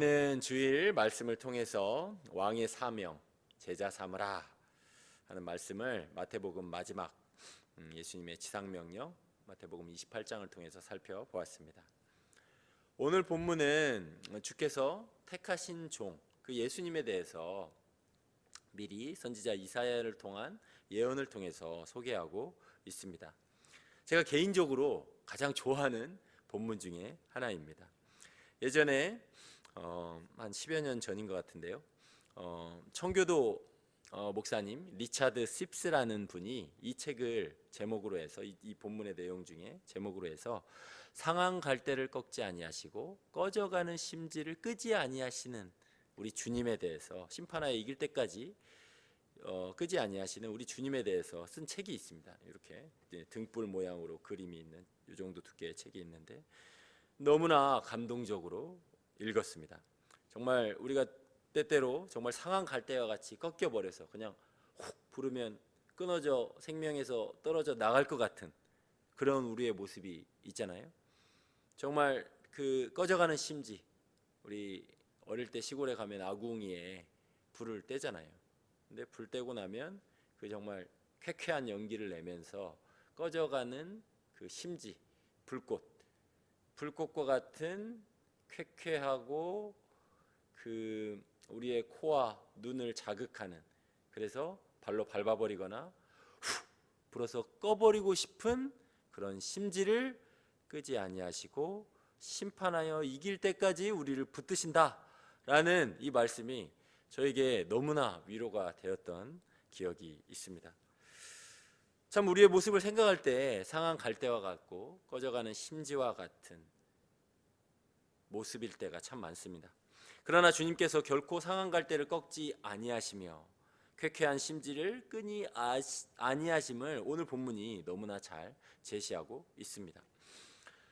우리는 주일 말씀을 통해서 왕의 사명, 제자 삼으라 하는 말씀을 마태복음 마지막 예수님의 지상명령 마태복음 28장을 통해서 살펴보았습니다. 오늘 본문은 주께서 택하신 종, 그 예수님에 대해서 미리 선지자 이사야를 통한 예언을 통해서 소개하고 있습니다. 제가 개인적으로 가장 좋아하는 본문 중에 하나입니다. 예전에 한 10여 년 전인 것 같은데요, 청교도 목사님 리차드 씹스라는 분이 이 책을 제목으로 해서 이 본문의 내용 중에 제목으로 해서 상한 갈대를 꺾지 아니하시고 꺼져가는 심지를 끄지 아니하시는 우리 주님에 대해서, 심판하여 이길 때까지 끄지 아니하시는 우리 주님에 대해서 쓴 책이 있습니다. 이렇게 등불 모양으로 그림이 있는 이 정도 두께의 책이 있는데 너무나 감동적으로 읽었습니다. 정말 우리가 때때로 정말 상한 갈대와 같이 꺾여버려서 그냥 훅 부르면 끊어져 생명에서 떨어져 나갈 것 같은 그런 우리의 모습이 있잖아요. 정말 그 꺼져가는 심지, 우리 어릴 때 시골에 가면 아궁이에 불을 떼잖아요. 근데 불 떼고 나면 그 정말 쾌쾌한 연기를 내면서 꺼져가는 그 심지, 불꽃과 같은 쾌쾌하고 그 우리의 코와 눈을 자극하는, 그래서 발로 밟아버리거나 후 불어서 꺼버리고 싶은 그런 심지를 끄지 아니하시고 심판하여 이길 때까지 우리를 붙드신다라는 이 말씀이 저에게 너무나 위로가 되었던 기억이 있습니다. 참 우리의 모습을 생각할 때 상한 갈대와 같고 꺼져가는 심지와 같은 모습일 때가 참 많습니다. 그러나 주님께서 결코 상한 갈대를 꺾지 아니하시며 쾌쾌한 심지를 끄니 아니하심을 오늘 본문이 너무나 잘 제시하고 있습니다.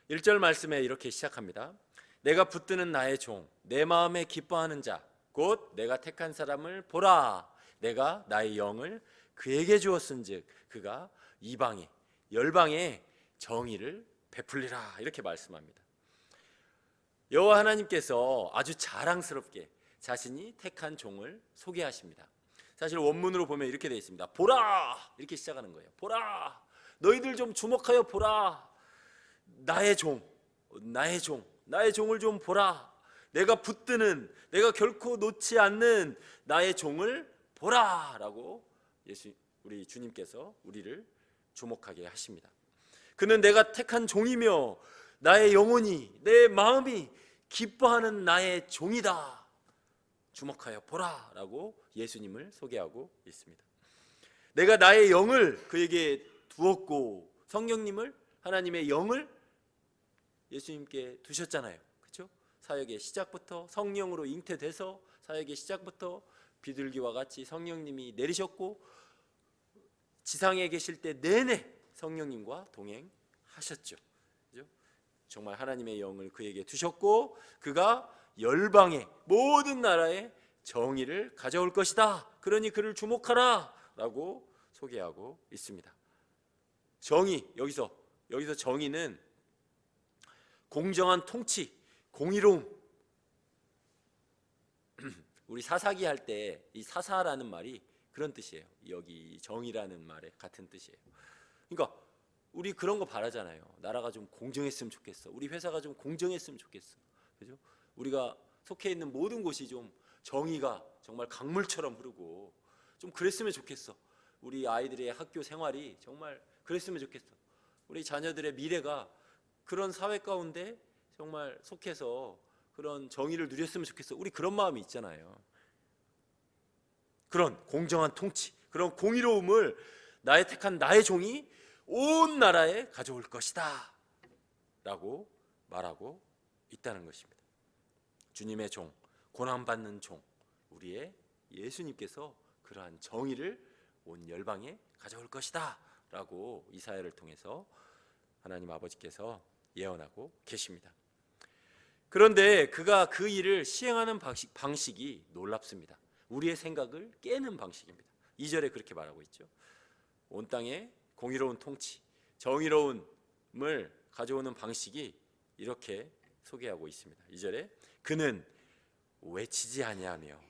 1절 말씀에 이렇게 시작합니다. 내가 붙드는 나의 종, 내 마음에 기뻐하는 자, 곧 내가 택한 사람을 보라. 내가 나의 영을 그에게 주었은즉 그가 이방에 열방에 정의를 베풀리라. 이렇게 말씀합니다. 여호와 하나님께서 아주 자랑스럽게 자신이 택한 종을 소개하십니다. 사실 원문으로 보면 이렇게 되어 있습니다. 보라! 이렇게 시작하는 거예요. 보라! 너희들 좀 주목하여 보라. 나의 종, 나의 종을 좀 보라. 내가 붙드는, 내가 결코 놓지 않는 나의 종을 보라! 라고 우리 주님께서 우리를 주목하게 하십니다. 그는 내가 택한 종이며 나의 영혼이, 내 마음이 기뻐하는 나의 종이다. 주목하여 보라 라고 예수님을 소개하고 있습니다. 내가 나의 영을 그에게 두었고, 성령님을, 하나님의 영을 예수님께 두셨잖아요. 그렇죠? 사역의 시작부터 성령으로 잉태돼서 사역의 시작부터 비둘기와 같이 성령님이 내리셨고 지상에 계실 때 내내 성령님과 동행하셨죠. 그렇죠? 정말 하나님의 영을 그에게 두셨고 그가 열방의 모든 나라의 정의를 가져올 것이다. 그러니 그를 주목하라 라고 소개하고 있습니다. 정의, 여기서 정의는 공정한 통치, 공의로움. 우리 사사기 할 때 이 사사라는 말이 그런 뜻이에요. 여기 정의라는 말에 같은 뜻이에요. 그러니까 우리 그런 거 바라잖아요. 나라가 좀 공정했으면 좋겠어. 우리 회사가 좀 공정했으면 좋겠어. 그죠? 우리가 속해 있는 모든 곳이 좀 정의가 정말 강물처럼 흐르고 좀 그랬으면 좋겠어. 우리 아이들의 학교 생활이 정말 그랬으면 좋겠어. 우리 자녀들의 미래가 그런 사회 가운데 정말 속해서 그런 정의를 누렸으면 좋겠어. 우리 그런 마음이 있잖아요. 그런 공정한 통치, 그런 공의로움을 나의 택한 나의 종이 온 나라에 가져올 것이다 라고 말하고 있다는 것입니다. 주님의 종, 고난받는 종, 우리의 예수님께서 그러한 정의를 온 열방에 가져올 것이다 라고 이사야를 통해서 하나님 아버지께서 예언하고 계십니다. 그런데 그가 그 일을 시행하는 방식이 놀랍습니다. 우리의 생각을 깨는 방식입니다. 2절에 그렇게 말하고 있죠. 온 땅에 공의로운 통치, 정의로움을 가져오는 방식이 이렇게 소개하고 있습니다. 2절에 그는 외치지 아니하며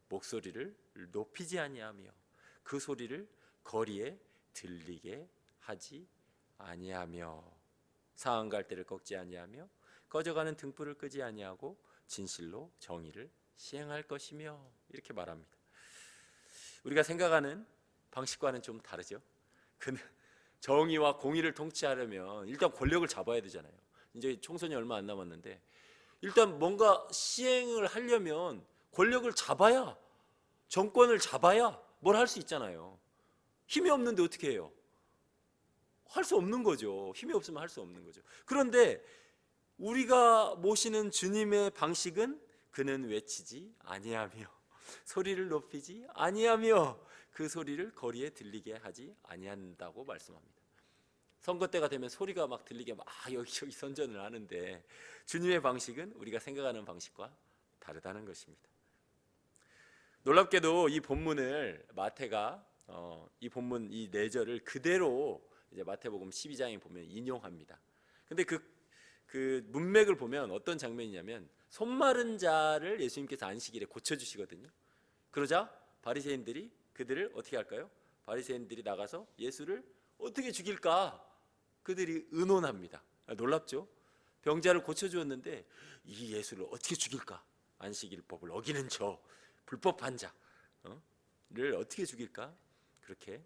목소리를 높이지 아니하며 그 소리를 거리에 들리게 하지 아니하며 상한 갈대를 꺾지 아니하며 꺼져가는 등불을 끄지 아니하고 진실로 정의를 시행할 것이며 이렇게 말합니다. 우리가 생각하는 방식과는 좀 다르죠. 정의와 공의를 통치하려면 일단 권력을 잡아야 되잖아요. 이제 총선이 얼마 안 남았는데 일단 뭔가 시행을 하려면 권력을 잡아야, 정권을 잡아야 뭘 할 수 있잖아요. 힘이 없는데 어떻게 해요? 할 수 없는 거죠. 힘이 없으면 할 수 없는 거죠. 그런데 우리가 모시는 주님의 방식은 그는 외치지 아니하며 소리를 높이지 아니하며 그 소리를 거리에 들리게 하지 아니한다고 말씀합니다. 선거 때가 되면 소리가 막 들리게 막 여기저기 선전을 하는데 주님의 방식은 우리가 생각하는 방식과 다르다는 것입니다. 놀랍게도 이 본문을 마태가 이 본문 이 4절을 그대로 이제 마태복음 12장에 보면 인용합니다. 근데 그 문맥을 보면 어떤 장면이냐면 손 마른 자를 예수님께서 안식일에 고쳐주시거든요. 그러자 바리새인들이 그들을 어떻게 할까요? 바리새인들이 나가서 예수를 어떻게 죽일까? 그들이 의논합니다. 놀랍죠? 병자를 고쳐주었는데 이 예수를 어떻게 죽일까? 안식일법을 어기는 저 불법한 자를 어떻게 죽일까? 그렇게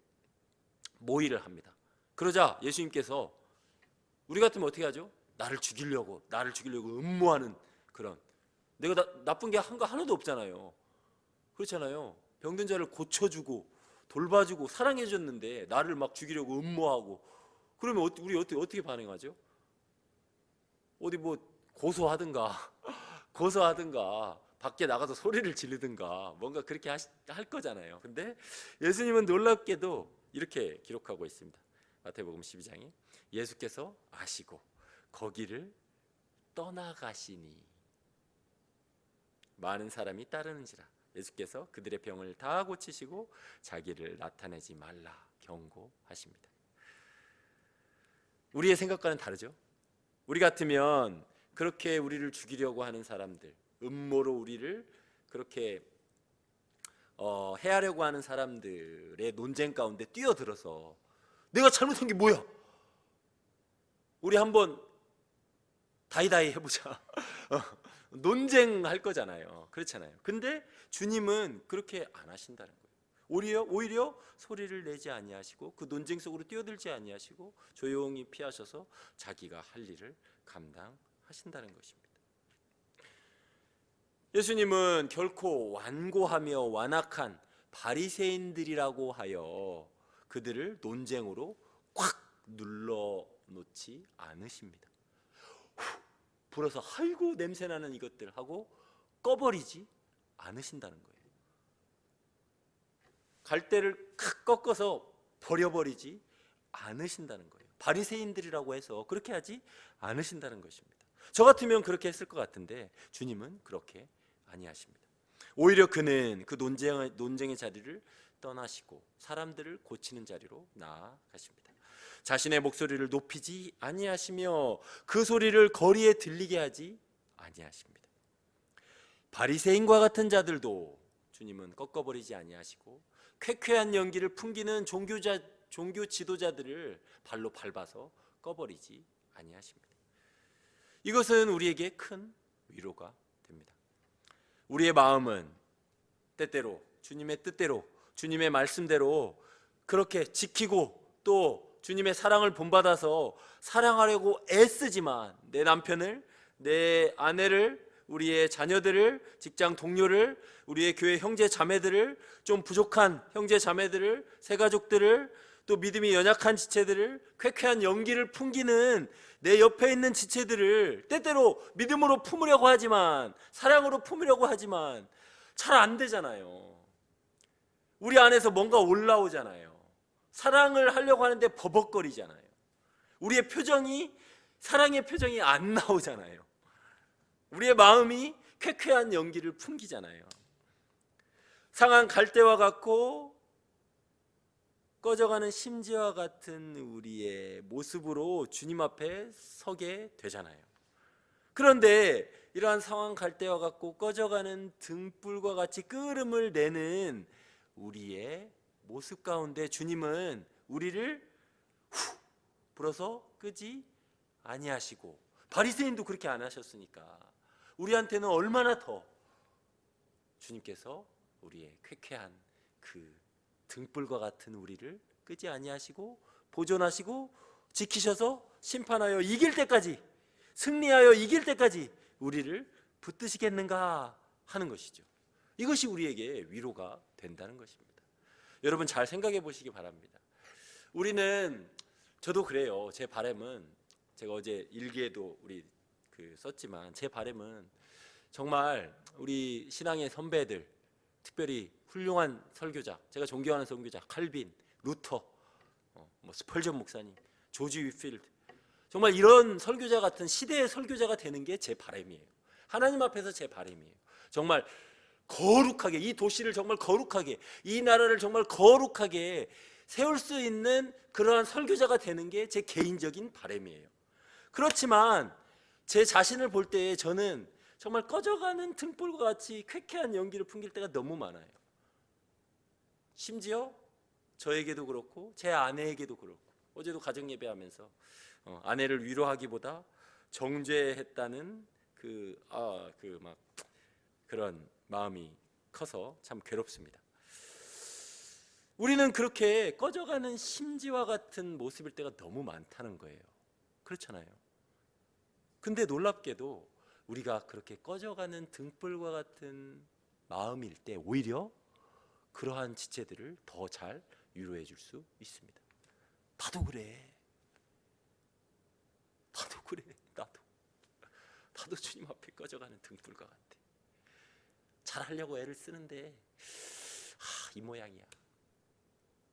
모의를 합니다. 그러자 예수님께서 우리 같으면 어떻게 하죠? 나를 죽이려고 음모하는 그런, 내가 나쁜 게 한 거 하나도 없잖아요. 그렇잖아요. 병든 자를 고쳐주고 돌봐주고 사랑해줬는데 나를 막 죽이려고 음모하고 그러면 우리 어떻게 반응하죠? 어디 뭐 고소하든가 밖에 나가서 소리를 지르든가 뭔가 그렇게 할 거잖아요. 근데 예수님은 놀랍게도 이렇게 기록하고 있습니다. 마태복음 12장에 예수께서 아시고 거기를 떠나가시니 많은 사람이 따르는지라 예수께서 그들의 병을 다 고치시고 자기를 나타내지 말라 경고하십니다. 우리의 생각과는 다르죠. 우리 같으면 그렇게 우리를 죽이려고 하는 사람들, 음모로 우리를 그렇게 해하려고 하는 사람들의 논쟁 가운데 뛰어들어서 내가 잘못한 게 뭐야? 우리 한번 다이다이 해보자. 논쟁할 거잖아요. 그렇잖아요. 근데 주님은 그렇게 안 하신다는 거예요. 오히려 소리를 내지 아니하시고 그 논쟁 속으로 뛰어들지 아니하시고 조용히 피하셔서 자기가 할 일을 감당하신다는 것입니다. 예수님은 결코 완고하며 완악한 바리새인들이라고 하여 그들을 논쟁으로 꽉 눌러놓지 않으십니다. 불어서 아이고 냄새나는 이것들 하고 꺼버리지 않으신다는 거예요. 갈대를 칵 꺾어서 버려버리지 않으신다는 거예요. 바리새인들이라고 해서 그렇게 하지 않으신다는 것입니다. 저 같으면 그렇게 했을 것 같은데 주님은 그렇게 아니하십니다. 오히려 그는 그 논쟁의 자리를 떠나시고 사람들을 고치는 자리로 나아가십니다. 자신의 목소리를 높이지 아니하시며 그 소리를 거리에 들리게 하지 아니하십니다. 바리새인과 같은 자들도 주님은 꺾어버리지 아니하시고 쾌쾌한 연기를 풍기는 종교 지도자들을 발로 밟아서 꺼버리지 아니하십니다. 이것은 우리에게 큰 위로가 됩니다. 우리의 마음은 때때로 주님의 뜻대로 주님의 말씀대로 그렇게 지키고 또 주님의 사랑을 본받아서 사랑하려고 애쓰지만 내 남편을, 내 아내를, 우리의 자녀들을, 직장 동료를, 우리의 교회 형제 자매들을, 좀 부족한 형제 자매들을, 새가족들을, 또 믿음이 연약한 지체들을, 쾌쾌한 연기를 풍기는 내 옆에 있는 지체들을 때때로 믿음으로 품으려고 하지만, 사랑으로 품으려고 하지만 잘 안 되잖아요. 우리 안에서 뭔가 올라오잖아요. 사랑을 하려고 하는데 버벅거리잖아요. 우리의 표정이, 사랑의 표정이 안 나오잖아요. 우리의 마음이 쾌쾌한 연기를 풍기잖아요. 상한 갈대와 같고 꺼져가는 심지와 같은 우리의 모습으로 주님 앞에 서게 되잖아요. 그런데 이러한 상황 갈대와 같고 꺼져가는 등불과 같이 끓음을 내는 우리의 모습 가운데 주님은 우리를 후 불어서 끄지 아니하시고, 바리새인도 그렇게 안 하셨으니까 우리한테는 얼마나 더 주님께서 우리의 쾌쾌한 그 등불과 같은 우리를 끄지 아니하시고 보존하시고 지키셔서 심판하여 이길 때까지, 승리하여 이길 때까지 우리를 붙드시겠는가 하는 것이죠. 이것이 우리에게 위로가 된다는 것입니다. 여러분 잘 생각해 보시기 바랍니다. 우리는, 저도 그래요. 제 바람은, 제가 어제 일기에도 우리 썼지만, 제 바람은 정말 우리 신앙의 선배들, 특별히 훌륭한 설교자, 제가 존경하는 선교자 칼빈, 루터, 스펄전 목사님, 조지 위필드, 정말 이런 설교자 같은 시대의 설교자가 되는 게 제 바람이에요. 하나님 앞에서 제 바람이에요. 정말 거룩하게, 이 도시를 정말 거룩하게, 이 나라를 정말 거룩하게 세울 수 있는 그러한 설교자가 되는 게 제 개인적인 바람이에요. 그렇지만 제 자신을 볼 때 저는 정말 꺼져가는 등불과 같이 쾌쾌한 연기를 풍길 때가 너무 많아요. 심지어 저에게도 그렇고 제 아내에게도 그렇고, 어제도 가정예배하면서 아내를 위로하기보다 정죄했다는 그런 마음이 커서 참 괴롭습니다. 우리는 그렇게 꺼져가는 심지와 같은 모습일 때가 너무 많다는 거예요. 그렇잖아요. 근데 놀랍게도 우리가 그렇게 꺼져가는 등불과 같은 마음일 때 오히려 그러한 지체들을 더 잘 위로해 줄 수 있습니다. 나도 그래. 나도 주님 앞에 꺼져가는 등불과 같아. 잘하려고 애를 쓰는데 이 모양이야.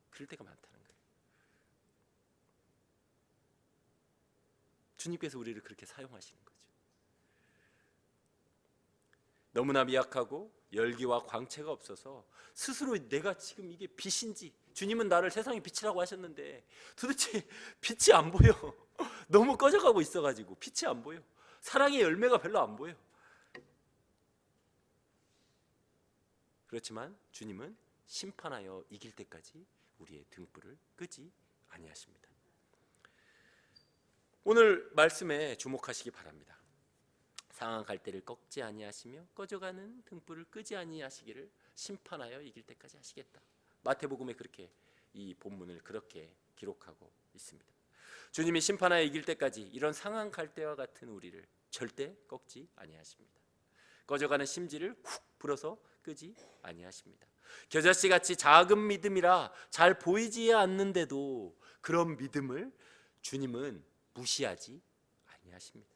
그럴 때가 많다는 거예요. 주님께서 우리를 그렇게 사용하시는 거죠. 너무나 미약하고 열기와 광채가 없어서 스스로 내가 지금 이게 빛인지, 주님은 나를 세상의 빛이라고 하셨는데 도대체 빛이 안 보여. 너무 꺼져가고 있어가지고 빛이 안 보여. 사랑의 열매가 별로 안 보여. 그렇지만 주님은 심판하여 이길 때까지 우리의 등불을 끄지 아니하십니다. 오늘 말씀에 주목하시기 바랍니다. 상한 갈대를 꺾지 아니하시며 꺼져가는 등불을 끄지 아니하시기를 심판하여 이길 때까지 하시겠다. 마태복음에 그렇게 이 본문을 그렇게 기록하고 있습니다. 주님이 심판하여 이길 때까지 이런 상한 갈대와 같은 우리를 절대 꺾지 아니하십니다. 꺼져가는 심지를 훅 불어서 끄지 아니하십니다. 겨자씨 같이 작은 믿음이라 잘 보이지 않는데도 그런 믿음을 주님은 무시하지 아니하십니다.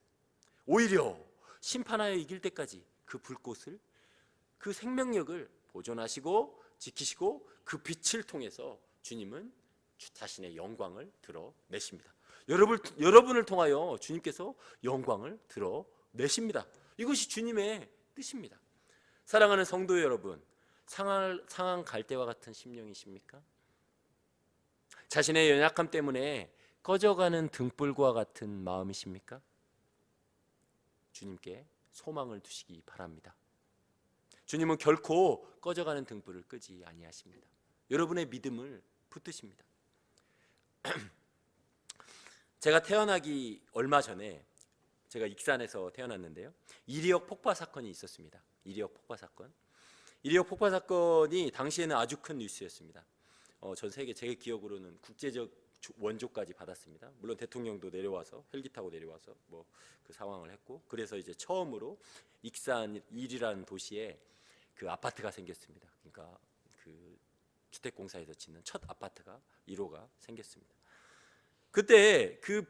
오히려 심판하여 이길 때까지 그 불꽃을, 그 생명력을 보존하시고 지키시고 그 빛을 통해서 주님은 자신의 영광을 드러내십니다. 여러분을 통하여 주님께서 영광을 드러내십니다. 이것이 주님의 뜻입니다. 사랑하는 성도 여러분, 상한 갈대와 같은 심령이십니까? 자신의 연약함 때문에 꺼져가는 등불과 같은 마음이십니까? 주님께 소망을 두시기 바랍니다. 주님은 결코 꺼져가는 등불을 끄지 아니하십니다. 여러분의 믿음을 붙드십니다. 제가 태어나기 얼마 전에, 제가 익산에서 태어났는데요, 이리역 폭파 사건이 있었습니다. 이리역 폭파 사건이 당시에는 아주 큰 뉴스였습니다. 전 세계, 제 기억으로는 국제적 원조까지 받았습니다. 물론 대통령도 내려와서, 헬기 타고 내려와서 그 상황을 했고, 그래서 이제 처음으로 익산 일이라는 도시에 그 아파트가 생겼습니다. 그러니까 그 주택공사에서 짓는 첫 아파트가 1호가 생겼습니다. 그때 그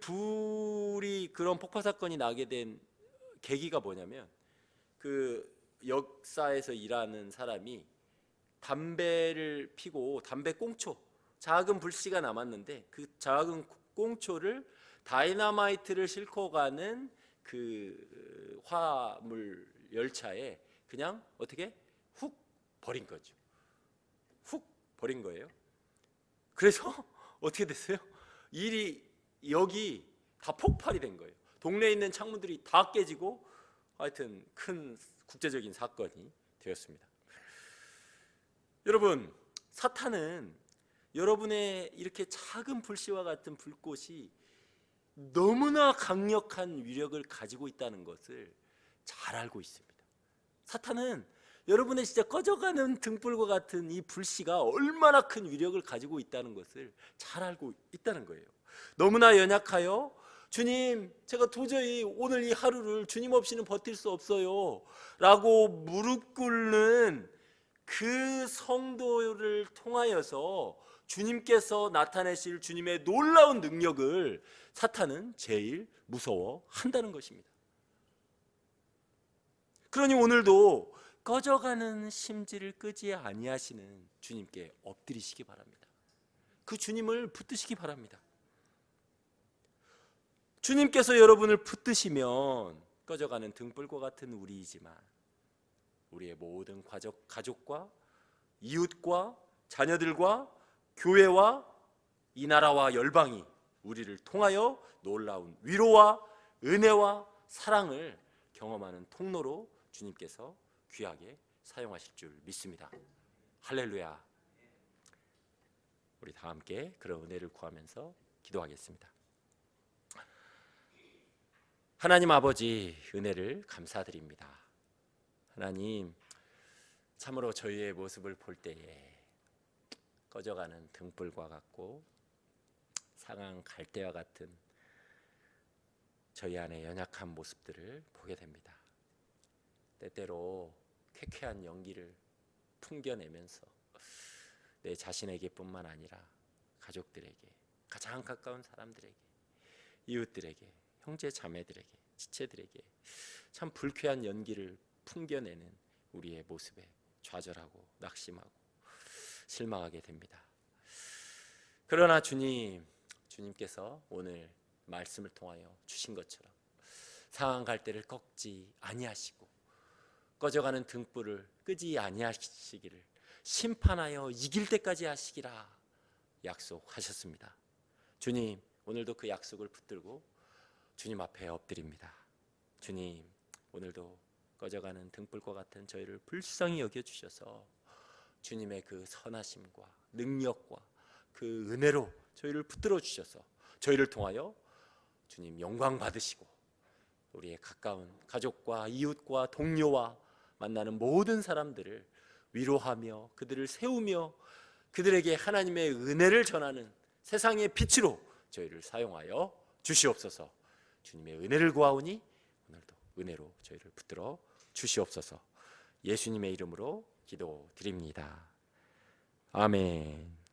그런 폭파 사건이 나게 된 계기가 뭐냐면, 그 역사에서 일하는 사람이 담배를 피고 담배 꽁초, 작은 불씨가 남았는데 그 작은 꽁초를 다이너마이트를 싣고 가는 그 화물 열차에 그냥 어떻게 훅 버린 거죠. 훅 버린 거예요. 그래서 어떻게 됐어요? 일이 여기 다 폭발이 된 거예요. 동네에 있는 창문들이 다 깨지고 하여튼 큰 국제적인 사건이 되었습니다. 여러분, 사탄은 여러분의 이렇게 작은 불씨와 같은 불꽃이 너무나 강력한 위력을 가지고 있다는 것을 잘 알고 있습니다. 사탄은 여러분의 진짜 꺼져가는 등불과 같은 이 불씨가 얼마나 큰 위력을 가지고 있다는 것을 잘 알고 있다는 거예요. 너무나 연약하여 주님, 제가 도저히 오늘 이 하루를 주님 없이는 버틸 수 없어요 라고 무릎 꿇는 그 성도를 통하여서 주님께서 나타내실 주님의 놀라운 능력을 사탄은 제일 무서워한다는 것입니다. 그러니 오늘도 꺼져가는 심지를 끄지 아니하시는 주님께 엎드리시기 바랍니다. 그 주님을 붙드시기 바랍니다. 주님께서 여러분을 붙드시면 꺼져가는 등불과 같은 우리이지만 우리의 모든 가족과 이웃과 자녀들과 교회와 이 나라와 열방이 우리를 통하여 놀라운 위로와 은혜와 사랑을 경험하는 통로로 주님께서 귀하게 사용하실 줄 믿습니다. 할렐루야. 우리 다 함께 그런 은혜를 구하면서 기도하겠습니다. 하나님 아버지, 은혜를 감사드립니다. 하나님, 참으로 저희의 모습을 볼 때에 꺼져가는 등불과 같고 상한 갈대와 같은 저희 안의 연약한 모습들을 보게 됩니다. 때때로 쾌쾌한 연기를 풍겨내면서 내 자신에게 뿐만 아니라 가족들에게, 가장 가까운 사람들에게, 이웃들에게, 형제 자매들에게, 지체들에게 참 불쾌한 연기를 풍겨내는 우리의 모습에 좌절하고 낙심하고 실망하게 됩니다. 그러나 주님께서 오늘 말씀을 통하여 주신 것처럼 상한 갈대를 꺾지 아니하시고 꺼져가는 등불을 끄지 아니하시기를 심판하여 이길 때까지 하시기라 약속하셨습니다. 주님, 오늘도 그 약속을 붙들고 주님 앞에 엎드립니다. 주님, 오늘도 꺼져가는 등불과 같은 저희를 불쌍히 여겨주셔서 주님의 그 선하심과 능력과 그 은혜로 저희를 붙들어 주셔서 저희를 통하여 주님 영광 받으시고 우리의 가까운 가족과 이웃과 동료와 만나는 모든 사람들을 위로하며 그들을 세우며 그들에게 하나님의 은혜를 전하는 세상의 빛으로 저희를 사용하여 주시옵소서. 주님의 은혜를 구하오니 오늘도 은혜로 저희를 붙들어 주시옵소서. 예수님의 이름으로 기도드립니다. 아멘.